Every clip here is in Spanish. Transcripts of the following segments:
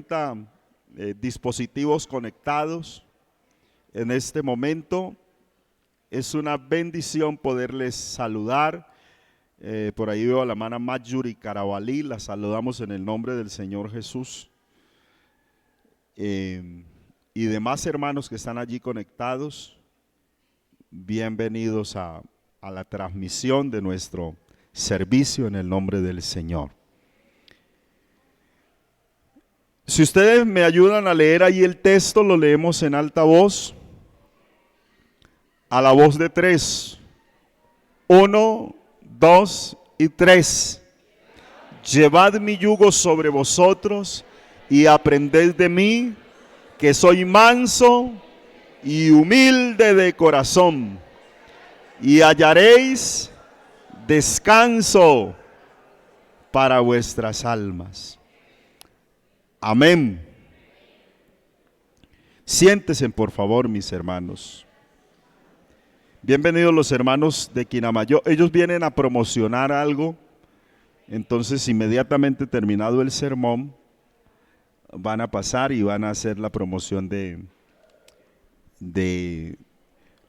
50 dispositivos conectados en este momento. Es una bendición poderles saludar. Por ahí veo a la hermana Mayuri Carabalí, la saludamos en el nombre del Señor Jesús. Y demás hermanos que están allí conectados, bienvenidos a la transmisión de nuestro servicio en el nombre del Señor. Si ustedes me ayudan a leer ahí el texto, lo leemos en alta voz, a la voz de 3. 1, 2 y 3. Llevad mi yugo sobre vosotros y aprended de mí, que soy manso y humilde de corazón, y hallaréis descanso para vuestras almas. Amén. Siéntense, por favor, mis hermanos. Bienvenidos los hermanos de Quinamayo. Ellos vienen a promocionar algo. Entonces, inmediatamente terminado el sermón, van a pasar y van a hacer la promoción de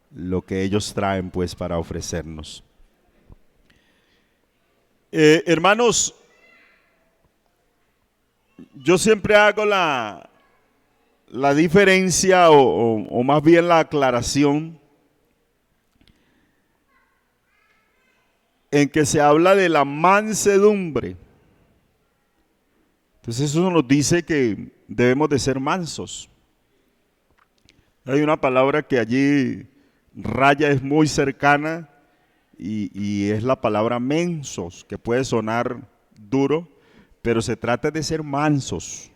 lo que ellos traen pues para ofrecernos. Hermanos, yo siempre hago la diferencia o más bien la aclaración en que se habla de la mansedumbre. Entonces eso nos dice que debemos de ser mansos. Hay una palabra que allí raya es muy cercana y es la palabra mensos, que puede sonar duro, pero se trata de ser mansos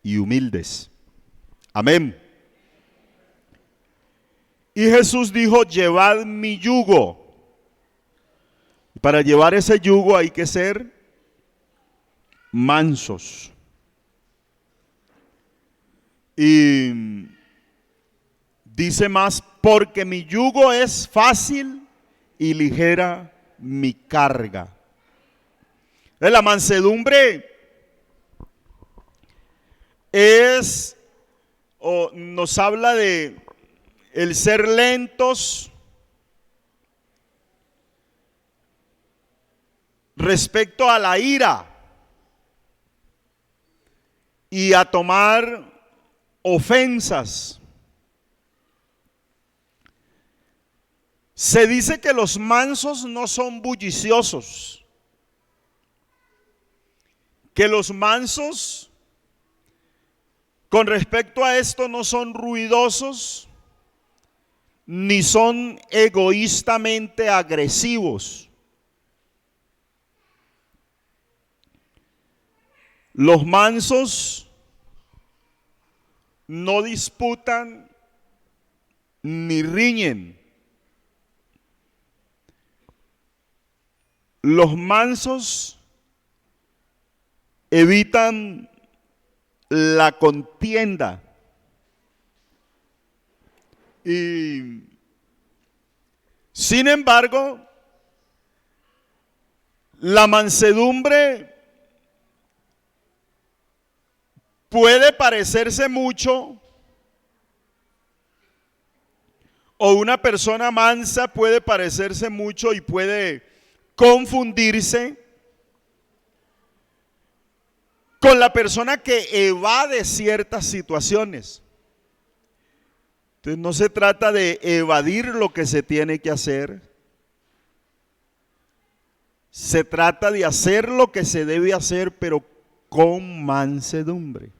y humildes. Amén. Y Jesús dijo, llevad mi yugo. Para llevar ese yugo hay que ser mansos. Y dice más, porque mi yugo es fácil y ligera mi carga. La mansedumbre nos habla de el ser lentos respecto a la ira y a tomar ofensas. Se dice que los mansos no son bulliciosos, que los mansos con respecto a esto no son ruidosos, ni son egoístamente agresivos. Los mansos no disputan ni riñen. Los mansos evitan la contienda. Y sin embargo, la mansedumbre puede parecerse mucho, o una persona mansa puede parecerse mucho y puede confundirse con la persona que evade ciertas situaciones. Entonces no se trata de evadir lo que se tiene que hacer. Se trata de hacer lo que se debe hacer, pero con mansedumbre.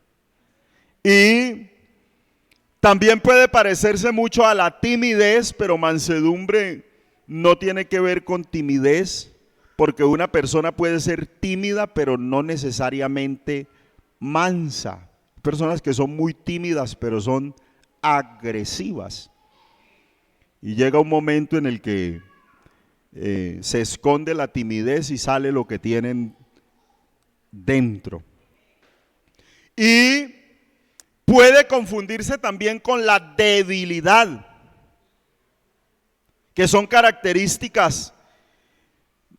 Y también puede parecerse mucho a la timidez, pero mansedumbre no tiene que ver con timidez, porque una persona puede ser tímida, pero no necesariamente mansa. Personas que son muy tímidas, pero son agresivas. Y llega un momento en el que se esconde la timidez y sale lo que tienen dentro. Y puede confundirse también con la debilidad, que son características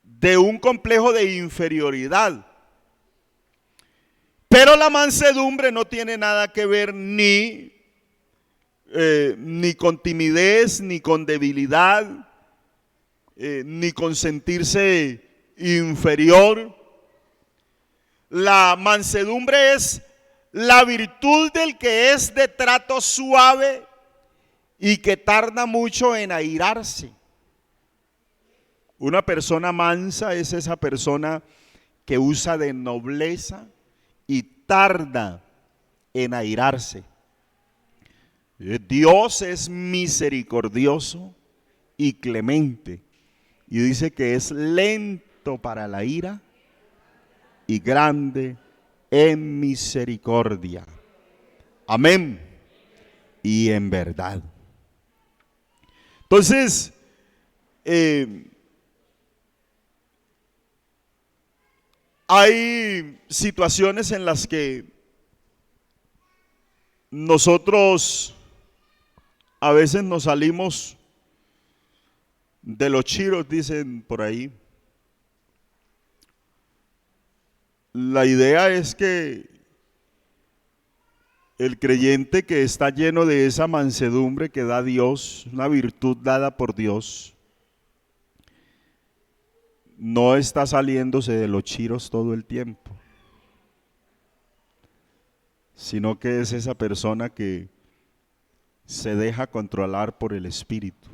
de un complejo de inferioridad. Pero la mansedumbre no tiene nada que ver ni con timidez, ni con debilidad, ni con sentirse inferior. La mansedumbre es la virtud del que es de trato suave y que tarda mucho en airarse. Una persona mansa es esa persona que usa de nobleza y tarda en airarse. Dios es misericordioso y clemente, y dice que es lento para la ira y grande en misericordia. Amén. Y en verdad. Entonces, hay situaciones en las que nosotros a veces nos salimos de los chiros, dicen por ahí. La idea es que el creyente que está lleno de esa mansedumbre que da Dios, una virtud dada por Dios, no está saliéndose de los chiros todo el tiempo, sino que es esa persona que se deja controlar por el Espíritu.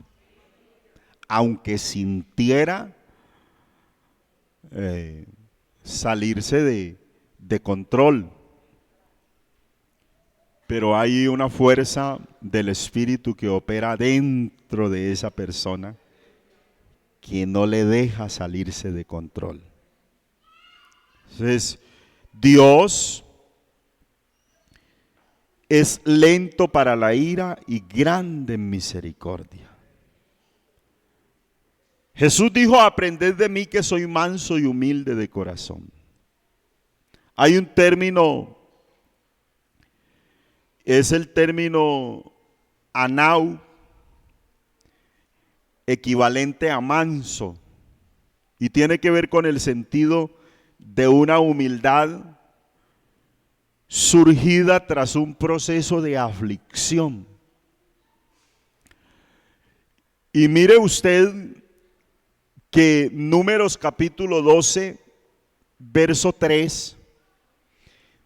Aunque sintiera salirse de control, pero hay una fuerza del Espíritu que opera dentro de esa persona que no le deja salirse de control. Entonces, Dios es lento para la ira y grande en misericordia. Jesús dijo: aprended de mí que soy manso y humilde de corazón. Hay un término, es el término anau, equivalente a manso, y tiene que ver con el sentido de una humildad surgida tras un proceso de aflicción. Y mire usted que Números capítulo 12, verso 3,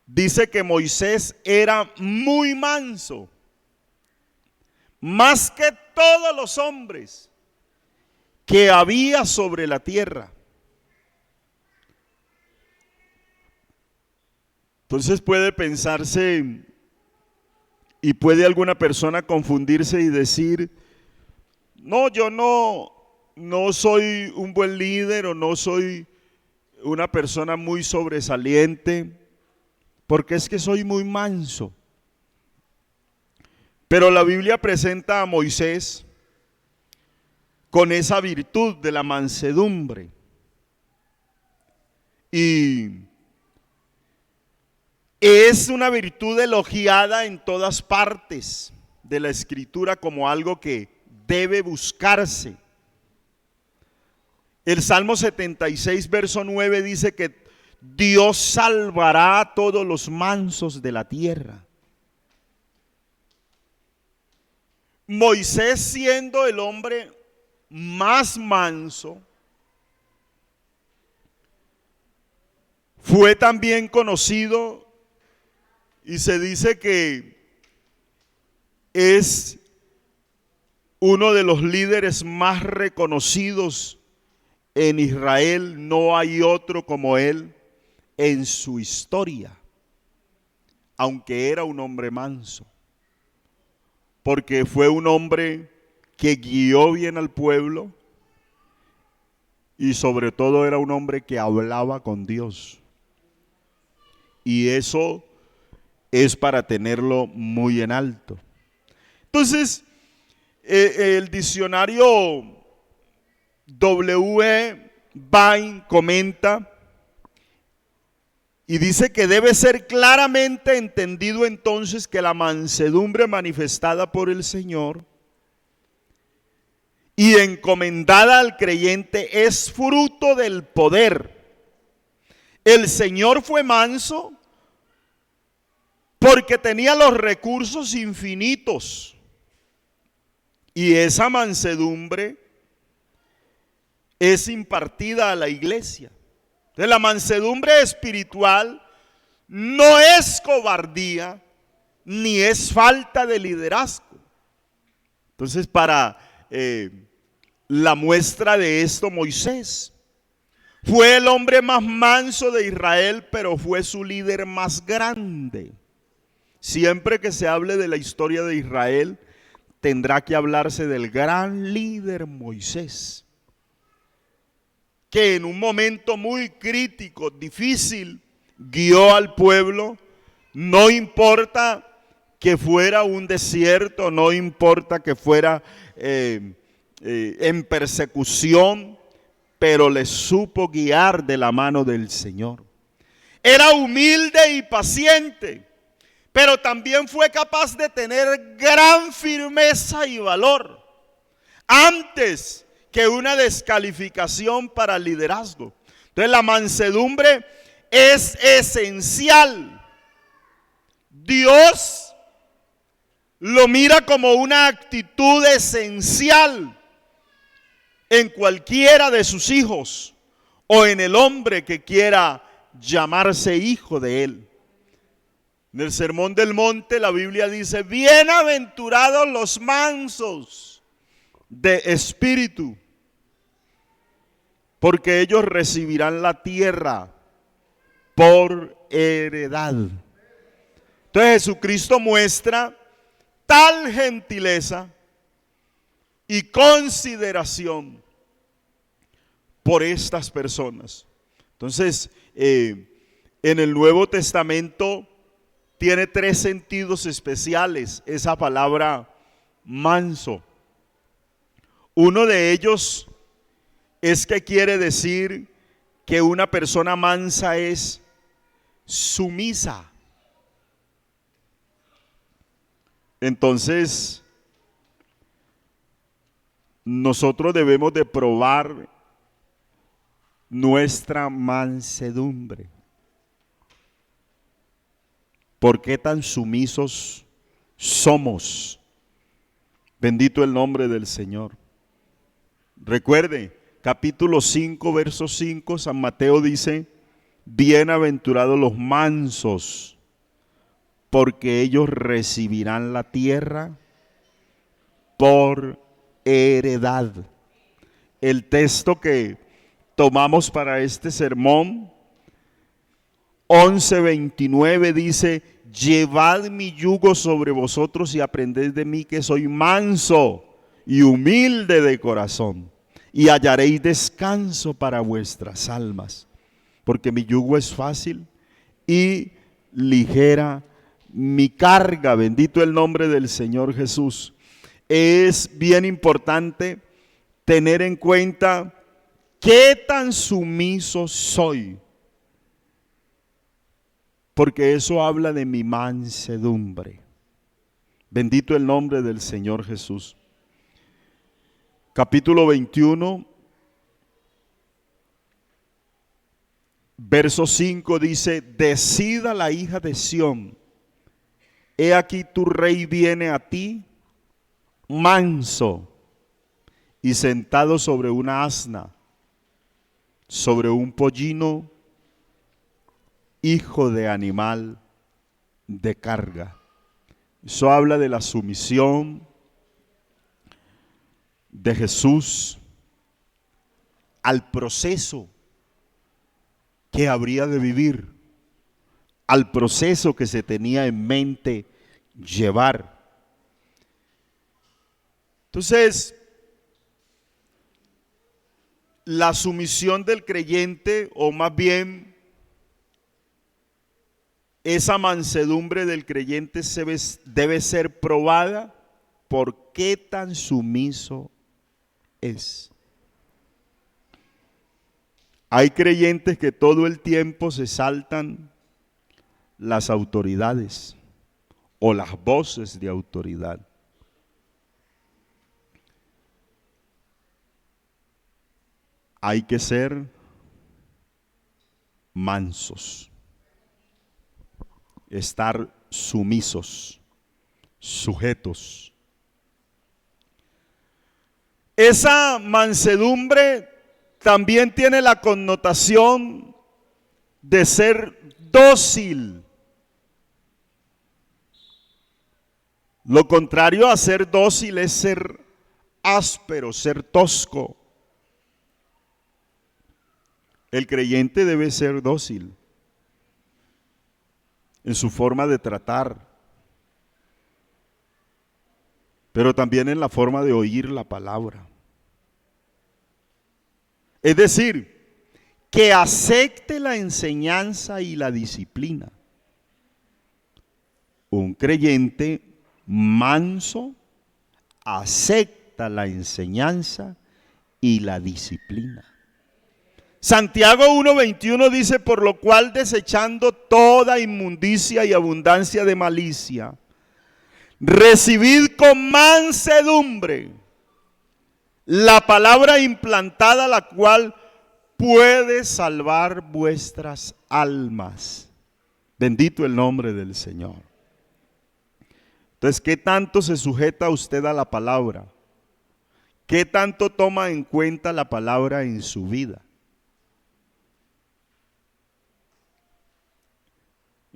dice que Moisés era muy manso, más que todos los hombres que había sobre la tierra. Entonces puede pensarse y puede alguna persona confundirse y decir: no, yo no soy un buen líder, o no soy una persona muy sobresaliente, porque es que soy muy manso. Pero la Biblia presenta a Moisés con esa virtud de la mansedumbre. Y es una virtud elogiada en todas partes de la Escritura como algo que debe buscarse. El Salmo 76, verso 9 dice que Dios salvará a todos los mansos de la tierra. Moisés, siendo el hombre más manso, fue también conocido, y se dice que es uno de los líderes más reconocidos en Israel. No hay otro como él en su historia, aunque era un hombre manso, porque fue un hombre que guió bien al pueblo y sobre todo era un hombre que hablaba con Dios. Y eso es para tenerlo muy en alto. Entonces, el diccionario W. Vine comenta y dice que debe ser claramente entendido entonces que la mansedumbre manifestada por el Señor y encomendada al creyente es fruto del poder. El Señor fue manso porque tenía los recursos infinitos. Y esa mansedumbre es impartida a la iglesia. Entonces, la mansedumbre espiritual no es cobardía, ni es falta de liderazgo. Entonces, para la muestra de esto, Moisés fue el hombre más manso de Israel, pero fue su líder más grande. Siempre que se hable de la historia de Israel, tendrá que hablarse del gran líder Moisés, que en un momento muy crítico, difícil, guió al pueblo. No importa que fuera un desierto, no importa que fuera en persecución, pero le supo guiar de la mano del Señor. Era humilde y paciente, pero también fue capaz de tener gran firmeza y valor antes que una descalificación para el liderazgo. Entonces, la mansedumbre es esencial. Dios lo mira como una actitud esencial en cualquiera de sus hijos o en el hombre que quiera llamarse hijo de él. En el Sermón del Monte la Biblia dice: bienaventurados los mansos de espíritu, porque ellos recibirán la tierra por heredad. Entonces, Jesucristo muestra tal gentileza y consideración por estas personas. Entonces, en el Nuevo Testamento tiene 3 sentidos especiales esa palabra manso. Uno de ellos es que quiere decir que una persona mansa es sumisa. Entonces, nosotros debemos de probar nuestra mansedumbre. ¿Por qué tan sumisos somos? Bendito el nombre del Señor. Recuerde, capítulo 5, verso 5, San Mateo dice: bienaventurados los mansos, porque ellos recibirán la tierra por heredad. El texto que tomamos para este sermón, 11:29, dice: llevad mi yugo sobre vosotros y aprended de mí, que soy manso y humilde de corazón, y hallaréis descanso para vuestras almas, porque mi yugo es fácil y ligera mi carga. Bendito el nombre del Señor Jesús. Es bien importante tener en cuenta qué tan sumiso soy, porque eso habla de mi mansedumbre. Bendito el nombre del Señor Jesús. Capítulo 21, verso 5 dice: decida la hija de Sión, he aquí tu rey viene a ti, manso y sentado sobre una asna, sobre un pollino, hijo de animal de carga. Eso habla de la sumisión de Jesús al proceso que habría de vivir, al proceso que se tenía en mente llevar. Entonces, la sumisión del creyente, o más bien esa mansedumbre del creyente, debe ser probada por qué tan sumiso es. Hay creyentes que todo el tiempo se saltan las autoridades o las voces de autoridad. Hay que ser mansos, estar sumisos, sujetos. Esa mansedumbre también tiene la connotación de ser dócil. Lo contrario a ser dócil es ser áspero, ser tosco. El creyente debe ser dócil en su forma de tratar, pero también en la forma de oír la palabra. Es decir, que acepte la enseñanza y la disciplina. Un creyente manso acepta la enseñanza y la disciplina. Santiago 1:21 dice: por lo cual, desechando toda inmundicia y abundancia de malicia, recibid con mansedumbre la palabra implantada, la cual puede salvar vuestras almas. Bendito el nombre del Señor. Entonces, ¿qué tanto se sujeta usted a la palabra? ¿Qué tanto toma en cuenta la palabra en su vida?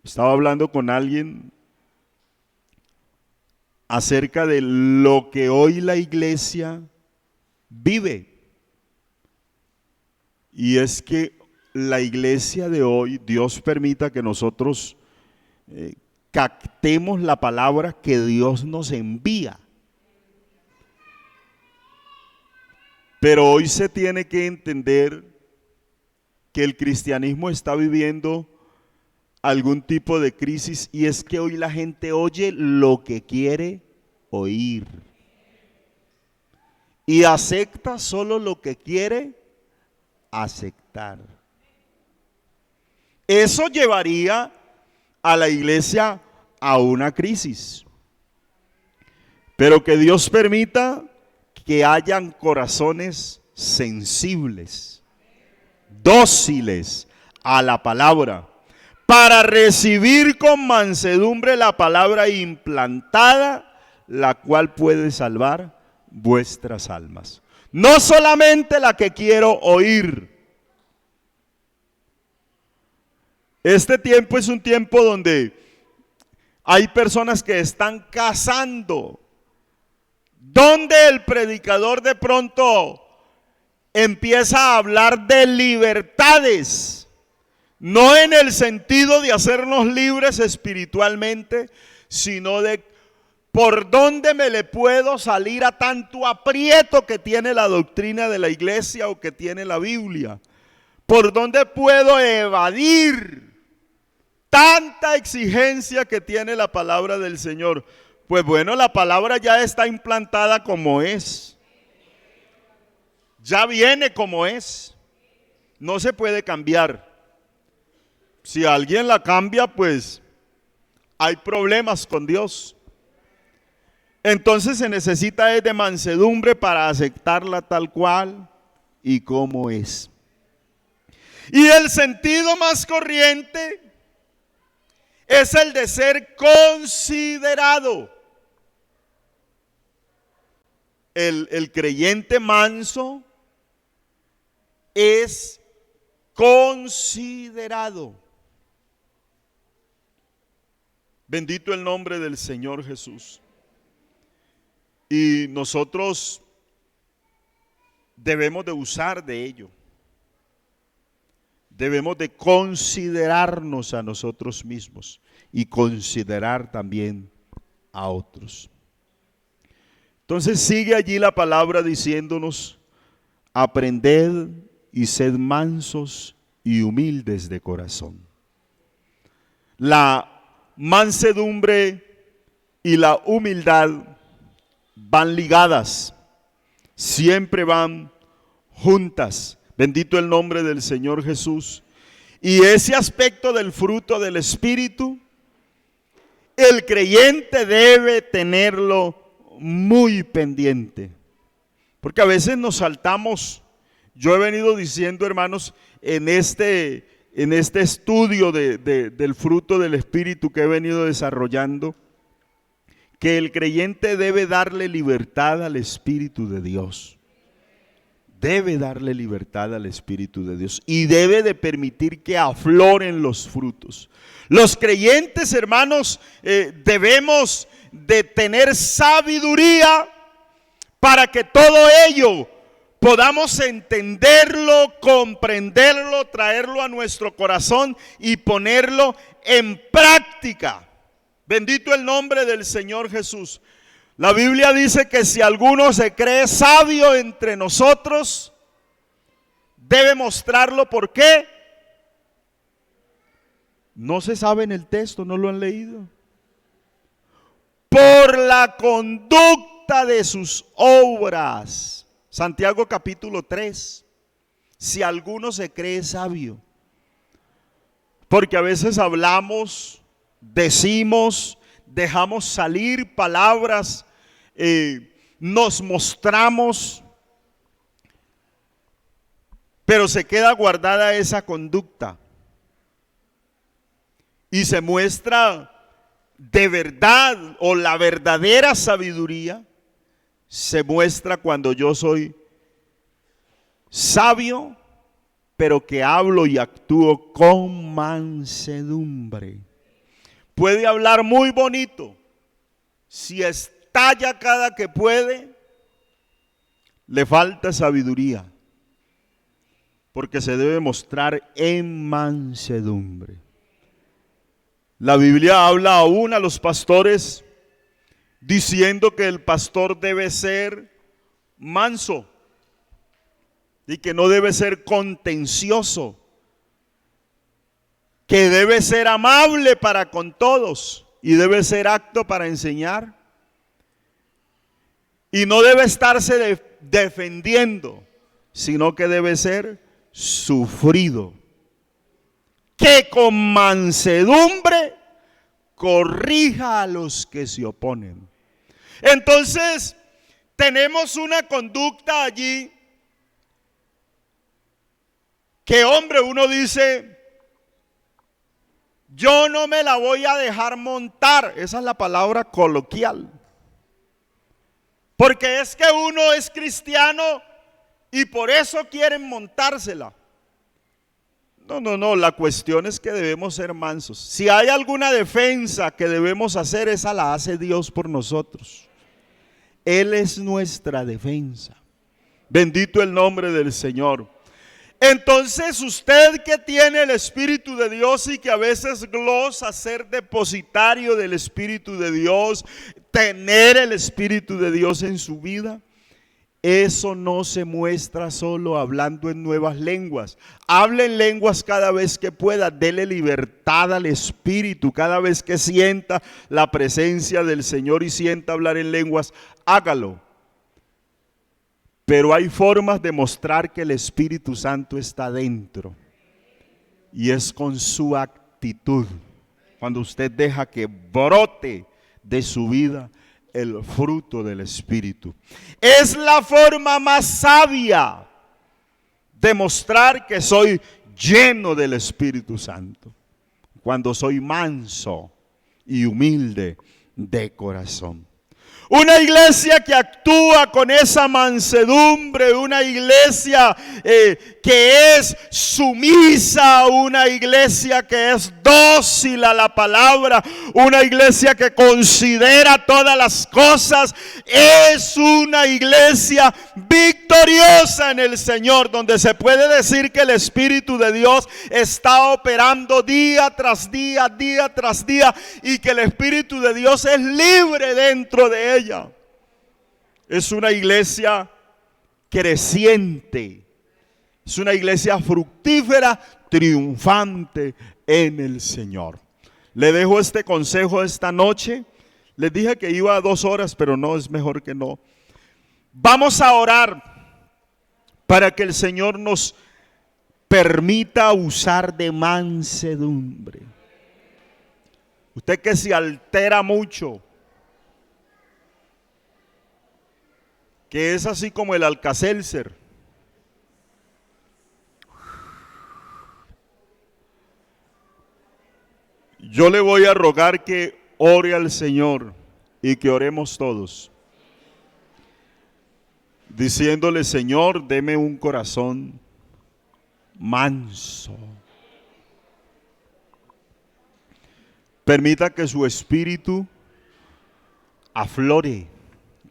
Estaba hablando con alguien acerca de lo que hoy la iglesia vive. Y es que la iglesia de hoy, Dios permita que nosotros captemos la palabra que Dios nos envía. Pero hoy se tiene que entender que el cristianismo está viviendo algún tipo de crisis, y es que hoy la gente oye lo que quiere oír y acepta solo lo que quiere aceptar. Eso llevaría a la iglesia a una crisis. Pero que Dios permita que hayan corazones sensibles, dóciles a la palabra, para recibir con mansedumbre la palabra implantada, la cual puede salvar vuestras almas. No solamente la que quiero oír. Este tiempo es un tiempo donde hay personas que están cazando, donde el predicador de pronto empieza a hablar de libertades. No en el sentido de hacernos libres espiritualmente, sino de por dónde me le puedo salir a tanto aprieto que tiene la doctrina de la iglesia o que tiene la Biblia. Por dónde puedo evadir tanta exigencia que tiene la palabra del Señor. Pues bueno, la palabra ya está implantada como es. Ya viene como es. No se puede cambiar. Si alguien la cambia, pues hay problemas con Dios. Entonces se necesita de mansedumbre para aceptarla tal cual y como es. Y el sentido más corriente es el de ser considerado. El creyente manso es considerado. Bendito el nombre del Señor Jesús. Y nosotros debemos de usar de ello. Debemos de considerarnos a nosotros mismos y considerar también a otros. Entonces sigue allí la palabra diciéndonos: aprended y sed mansos y humildes de corazón. La mansedumbre y la humildad van ligadas, siempre van juntas. Bendito el nombre del Señor Jesús. Y ese aspecto del fruto del Espíritu, el creyente debe tenerlo muy pendiente. Porque a veces nos saltamos. Yo he venido diciendo, hermanos, en este en este estudio del fruto del Espíritu que he venido desarrollando, que el creyente debe darle libertad al Espíritu de Dios. Debe darle libertad al Espíritu de Dios y debe de permitir que afloren los frutos. Los creyentes, hermanos, debemos de tener sabiduría para que todo ello podamos entenderlo, comprenderlo, traerlo a nuestro corazón y ponerlo en práctica. Bendito el nombre del Señor Jesús. La Biblia dice que si alguno se cree sabio entre nosotros, debe mostrarlo. ¿Por qué? No se sabe en el texto, no lo han leído. Por la conducta de sus obras. Santiago capítulo 3. Si alguno se cree sabio. Porque a veces hablamos, decimos, dejamos salir palabras, nos mostramos, pero se queda guardada esa conducta. Y se muestra de verdad, o la verdadera sabiduría se muestra cuando yo soy sabio, pero que hablo y actúo con mansedumbre. Puede hablar muy bonito, si estalla cada que puede, le falta sabiduría, porque se debe mostrar en mansedumbre. La Biblia habla aún a los pastores diciendo que el pastor debe ser manso y que no debe ser contencioso, que debe ser amable para con todos y debe ser apto para enseñar y no debe estarse defendiendo, sino que debe ser sufrido, que con mansedumbre corrija a los que se oponen. Entonces, tenemos una conducta allí que, hombre, uno dice, yo no me la voy a dejar montar. Esa es la palabra coloquial. Porque es que uno es cristiano y por eso quieren montársela. No, la cuestión es que debemos ser mansos. Si hay alguna defensa que debemos hacer, esa la hace Dios por nosotros. Él es nuestra defensa. Bendito el nombre del Señor. Entonces usted que tiene el Espíritu de Dios y que a veces glosa ser depositario del Espíritu de Dios, tener el Espíritu de Dios en su vida, eso no se muestra solo hablando en nuevas lenguas. Hable en lenguas cada vez que pueda. Dele libertad al Espíritu. Cada vez que sienta la presencia del Señor y sienta hablar en lenguas, hágalo. Pero hay formas de mostrar que el Espíritu Santo está dentro. Y es con su actitud. Cuando usted deja que brote de su vida el fruto del Espíritu. Es la forma más sabia de mostrar que soy lleno del Espíritu Santo. Cuando soy manso y humilde de corazón. Una iglesia que actúa con esa mansedumbre, una iglesia que es sumisa, una iglesia que es dócil a la palabra, una iglesia que considera todas las cosas, es una iglesia victoriosa en el Señor, donde se puede decir que el Espíritu de Dios está operando día tras día, día tras día, y que el Espíritu de Dios es libre dentro de ella. Es una iglesia creciente, es una iglesia fructífera, triunfante en el Señor. Le dejo este consejo esta noche. Les dije que iba a 2 horas, pero no, es mejor que no. Vamos a orar para que el Señor nos permita usar de mansedumbre. Usted que se altera mucho, que es así como el Alka-Seltzer. Yo le voy a rogar que ore al Señor y que oremos todos, diciéndole: Señor, deme un corazón manso. Permita que su espíritu aflore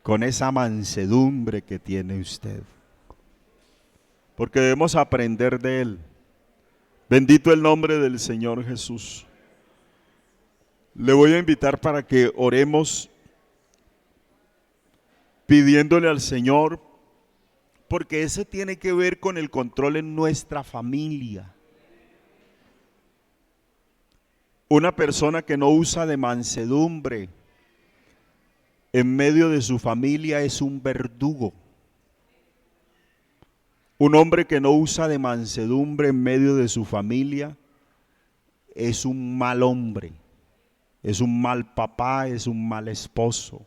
con esa mansedumbre que tiene usted, porque debemos aprender de Él. Bendito el nombre del Señor Jesús. Le voy a invitar para que oremos pidiéndole al Señor, porque ese tiene que ver con el control en nuestra familia. Una persona que no usa de mansedumbre en medio de su familia es un verdugo. Un hombre que no usa de mansedumbre en medio de su familia es un mal hombre, es un mal papá, es un mal esposo.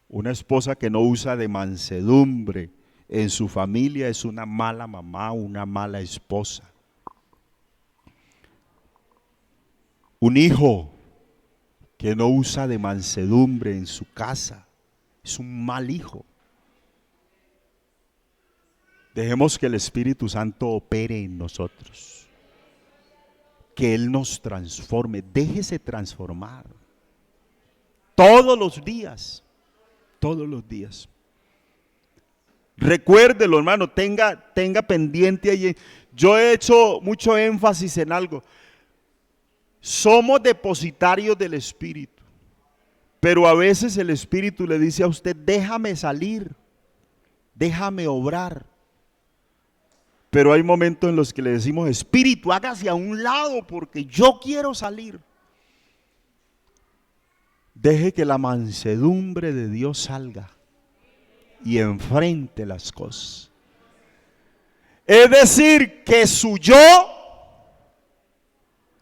Una esposa que no usa de mansedumbre en su familia es una mala mamá, una mala esposa. Un hijo que no usa de mansedumbre en su casa es un mal hijo. Dejemos que el Espíritu Santo opere en nosotros, que Él nos transforme. Déjese transformar todos los días, todos los días. Recuérdelo, hermano, tenga pendiente ahí. Yo he hecho mucho énfasis en algo. Somos depositarios del Espíritu, pero a veces el Espíritu le dice a usted: déjame salir, déjame obrar. Pero hay momentos en los que le decimos: Espíritu, hágase a un lado porque yo quiero salir. Deje que la mansedumbre de Dios salga y enfrente las cosas. Es decir, que su yo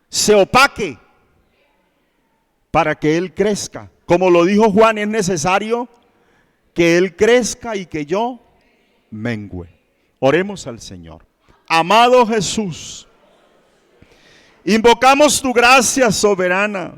se opaque para que Él crezca. Como lo dijo Juan, es necesario que Él crezca y que yo mengüe. Oremos al Señor. Amado Jesús, invocamos tu gracia soberana